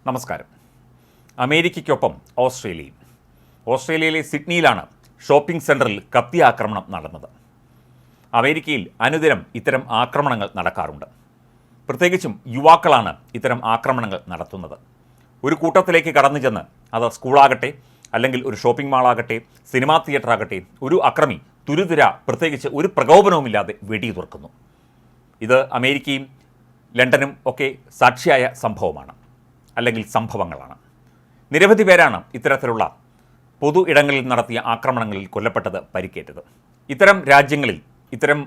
നമസ്കാരം. അമേരിക്കയ്ക്കൊപ്പം ഓസ്ട്രേലിയയിലെ സിഡ്നിയിലാണ് ഷോപ്പിംഗ് സെൻറ്ററിൽ കത്തി ആക്രമണം നടന്നത്. അമേരിക്കയിൽ അനുദിനം ഇത്തരം ആക്രമണങ്ങൾ നടക്കാറുണ്ട്. പ്രത്യേകിച്ചും യുവാക്കളാണ് ഇത്തരം ആക്രമണങ്ങൾ നടത്തുന്നത്. ഒരു കൂട്ടത്തിലേക്ക് കടന്നു ചെന്ന്, അത് സ്കൂളാകട്ടെ, അല്ലെങ്കിൽ ഒരു ഷോപ്പിംഗ് മാളാകട്ടെ, സിനിമാ തിയേറ്ററാകട്ടെ, ഒരു അക്രമി തുരുതുര പ്രത്യേകിച്ച് ഒരു പ്രകോപനവുമില്ലാതെ വെടിയുതിർക്കുന്നു. ഇത് അമേരിക്കയും ലണ്ടനും ഒക്കെ സാക്ഷിയായ സംഭവമാണ്, അല്ലെങ്കിൽ സംഭവങ്ങളാണ്. നിരവധി പേരാണ് ഇത്തരത്തിലുള്ള പൊതു ഇടങ്ങളിൽ നടത്തിയ ആക്രമണങ്ങളിൽ കൊല്ലപ്പെട്ടത്, പരിക്കേറ്റത്. ഇത്തരം രാജ്യങ്ങളിൽ ഇത്തരം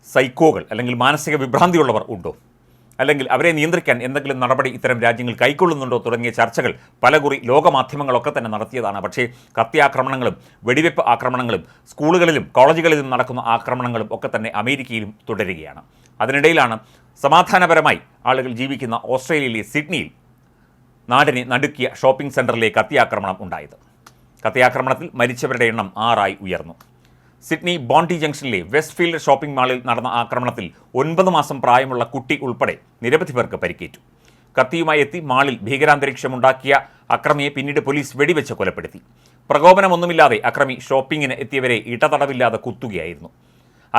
സൈക്കോകൾ അല്ലെങ്കിൽ മാനസിക വിഭ്രാന്തിയുള്ളവർ ഉണ്ടോ, അല്ലെങ്കിൽ അവരെ നിയന്ത്രിക്കാൻ എന്തെങ്കിലും നടപടി ഇത്തരം രാജ്യങ്ങൾ കൈക്കൊള്ളുന്നുണ്ടോ തുടങ്ങിയ ചർച്ചകൾ പലകുറി ലോകമാധ്യമങ്ങളൊക്കെ തന്നെ നടത്തിയതാണ്. പക്ഷേ കത്തിയാക്രമണങ്ങളും വെടിവെപ്പ് ആക്രമണങ്ങളും സ്കൂളുകളിലും കോളേജുകളിലും നടക്കുന്ന ആക്രമണങ്ങളും ഒക്കെ തന്നെ അമേരിക്കയിലും തുടരുകയാണ്. അതിനിടയിലാണ് സമാധാനപരമായി ആളുകൾ ജീവിക്കുന്ന ഓസ്ട്രേലിയയിലെ സിഡ്നിയിൽ നാടിനെ നടുക്കിയ ഷോപ്പിംഗ് സെൻറ്ററിലേക്ക് കത്തിയാക്രമണം ഉണ്ടായത്. കത്തിയാക്രമണത്തിൽ മരിച്ചവരുടെ എണ്ണം 6 ഉയർന്നു. സിഡ്നി ബോണ്ടി ജംഗ്ഷനിലെ വെസ്റ്റ് ഫീൽഡ് ഷോപ്പിംഗ് മാളിൽ നടന്ന ആക്രമണത്തിൽ 9 മാസം പ്രായമുള്ള കുട്ടി ഉൾപ്പെടെ നിരവധി പേർക്ക് പരിക്കേറ്റു. കത്തിയുമായി എത്തി മാളിൽ ഭീകരാന്തരീക്ഷമുണ്ടാക്കിയ അക്രമിയെ പിന്നീട് പോലീസ് വെടിവെച്ച് കൊലപ്പെടുത്തി. പ്രകോപനമൊന്നുമില്ലാതെ അക്രമി ഷോപ്പിങ്ങിന് എത്തിയവരെ ഇടതടവില്ലാതെ കുത്തുകയായിരുന്നു.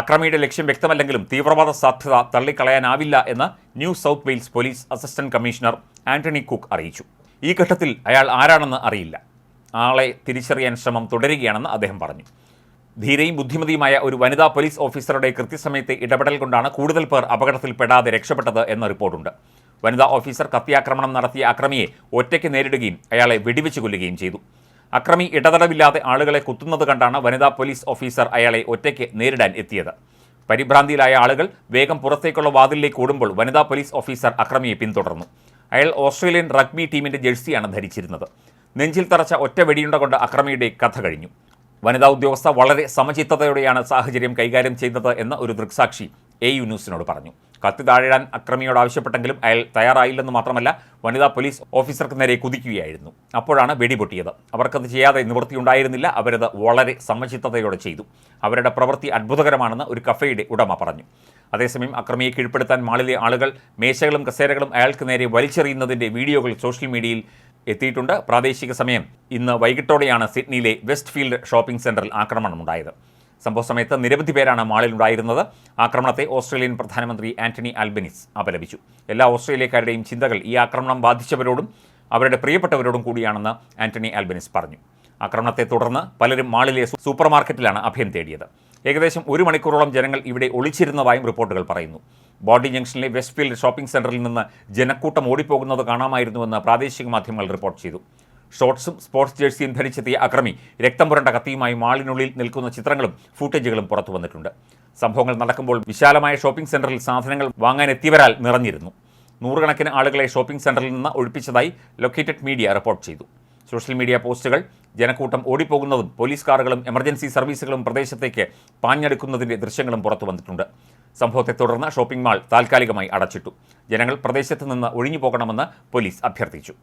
അക്രമിയുടെ ലക്ഷ്യം വ്യക്തമല്ലെങ്കിലും തീവ്രവാദ സാധ്യത തള്ളിക്കളയാനാവില്ല എന്ന് new south Wales police assistant commissioner Antony cook അറിയിച്ചു. ഈ ഘട്ടത്തിൽ അയാൾ ആരാണെന്ന് അറിയില്ല. ആളെ തിരിച്ചറിയാൻ ശ്രമം തുടരുകയാണെന്ന് അദ്ദേഹം പറഞ്ഞു. ധീരയും ബുദ്ധിമതിയുമായ ഒരു വനിതാ പോലീസ് ഓഫീസറുടെ കൃത്യസമയത്തെ ഇടപെടൽ കൊണ്ടാണ് കൂടുതൽ പേർ അപകടത്തിൽപ്പെടാതെ രക്ഷപ്പെട്ടത് എന്ന റിപ്പോർട്ടുണ്ട്. വനിതാ ഓഫീസർ കത്തിയാക്രമണം നടത്തിയ അക്രമിയെ ഒറ്റയ്ക്ക് നേരിടുകയും അയാളെ വെടിവെച്ച് കൊല്ലുകയും ചെയ്തു. അക്രമി ഇടതടവില്ലാതെ ആളുകളെ കുത്തുന്നത് കണ്ടാണ് വനിതാ പോലീസ് ഓഫീസർ അയാളെ ഒറ്റയ്ക്ക് നേരിടാൻ എത്തിയത്. പരിഭ്രാന്തിയിലായ ആളുകൾ വേഗം പുറത്തേക്കുള്ള വാതിലിലേക്ക് ഓടുമ്പോൾ വനിതാ പോലീസ് ഓഫീസർ അക്രമിയെ പിന്തുടർന്നു. അയാൾ ഓസ്ട്രേലിയൻ റഗ്ബി ടീമിൻ്റെ ജേഴ്സിയാണ് ധരിച്ചിരുന്നത്. നെഞ്ചിൽ തറച്ച ഒറ്റ വെടിയുണ്ട കൊണ്ട് അക്രമിയുടെ കഥ കഴിഞ്ഞു. വനിതാ ഉദ്യോഗസ്ഥ വളരെ സമചിത്തതയോടെയാണ് സാഹചര്യം കൈകാര്യം ചെയ്തത് എന്ന് ഒരു ദൃക്സാക്ഷി AU ന്യൂസിനോട് പറഞ്ഞു. കത്തി താഴിടാൻ അക്രമിയോട് ആവശ്യപ്പെട്ടെങ്കിലും അയാൾ തയ്യാറായില്ലെന്ന് മാത്രമല്ല, വനിതാ പോലീസ് ഓഫീസർക്ക് നേരെ കുതിക്കുകയായിരുന്നു. അപ്പോഴാണ് വെടിപൊട്ടിയത്. അവർക്കത് ചെയ്യാതെ നിവൃത്തിയുണ്ടായിരുന്നില്ല. അവരത് വളരെ സമചിത്തതയോടെ ചെയ്തു. അവരുടെ പ്രവൃത്തി അത്ഭുതകരമാണെന്ന് ഒരു കഫേയുടെ ഉടമ പറഞ്ഞു. അതേസമയം അക്രമിയെ കീഴ്പ്പെടുത്താൻ മാളിലെ ആളുകൾ മേശകളും കസേരകളും അയാൾക്ക് നേരെ വലിച്ചെറിയുന്നതിൻ്റെ വീഡിയോകൾ സോഷ്യൽ മീഡിയയിൽ എത്തിയിട്ടുണ്ട്. പ്രാദേശിക സമയം ഇന്ന് വൈകിട്ടോടെയാണ് സിഡ്നിയിലെ വെസ്റ്റ് ഫീൽഡ് ഷോപ്പിംഗ് സെൻറ്ററിൽ ആക്രമണമുണ്ടായത്. സംഭവ സമയത്ത് നിരവധി പേരാണ് മാളിലുണ്ടായിരുന്നത്. ആക്രമണത്തെ ഓസ്ട്രേലിയൻ പ്രധാനമന്ത്രി ആന്റണി ആൽബനീസ് അപലപിച്ചു. എല്ലാ ഓസ്ട്രേലിയക്കാരുടെയും ചിന്തകൾ ഈ ആക്രമണം ബാധിച്ചവരോടും അവരുടെ പ്രിയപ്പെട്ടവരോടും കൂടിയാണെന്ന് ആന്റണി ആൽബനീസ് പറഞ്ഞു. ആക്രമണത്തെ തുടർന്ന് പലരും മാളിലെ സൂപ്പർ മാർക്കറ്റിലാണ് അഭയം തേടിയത്. ഏകദേശം 1 മണിക്കൂറോളം ജനങ്ങൾ ഇവിടെ ഒളിച്ചിരുന്നതായും റിപ്പോർട്ടുകൾ പറയുന്നു. ബോണ്ടി ജംഗ്ഷനിലെ വെസ്റ്റ് ഫീൽഡ് ഷോപ്പിംഗ് സെൻറ്ററിൽ നിന്ന് ജനക്കൂട്ടം ഓടിപ്പോകുന്നത് കാണാമായിരുന്നുവെന്ന് പ്രാദേശിക മാധ്യമങ്ങൾ റിപ്പോർട്ട് ചെയ്തു. ഷോർട്സും സ്പോർട്സ് ജേഴ്സിയും ധരിച്ചെത്തിയ അക്രമി രക്തം പുരണ്ട കത്തിയുമായി മാളിനുള്ളിൽ നിൽക്കുന്ന ചിത്രങ്ങളും ഫൂട്ടേജുകളും പുറത്തു വന്നിട്ടുണ്ട്. സംഭവങ്ങൾ നടക്കുമ്പോൾ വിശാലമായ ഷോപ്പിംഗ് സെൻറ്ററിൽ സാധനങ്ങൾ വാങ്ങാനെത്തിയവരാൽ നിറഞ്ഞിരുന്നു. നൂറുകണക്കിന് ആളുകളെ ഷോപ്പിംഗ് സെൻറ്ററിൽ നിന്ന് ഒഴിപ്പിച്ചതായി ലൊക്കേറ്റഡ് മീഡിയ റിപ്പോർട്ട് ചെയ്തു. സോഷ്യൽ മീഡിയ പോസ്റ്റുകൾ ജനക്കൂട്ടം ഓടിപ്പോകുന്നതും പോലീസ് കാറുകളും എമർജൻസി സർവീസുകളും പ്രദേശത്തേക്ക് പാഞ്ഞെടുക്കുന്നതിൻ്റെ ദൃശ്യങ്ങളും പുറത്തു വന്നിട്ടുണ്ട്. സംഭവത്തെ തുടർന്ന് ഷോപ്പിംഗ് മാൾ താൽക്കാലികമായി അടച്ചിട്ടു. ജനങ്ങൾ പ്രദേശത്ത് നിന്ന് ഒഴിഞ്ഞു പോകണമെന്ന് പോലീസ് അഭ്യർത്ഥിച്ചു.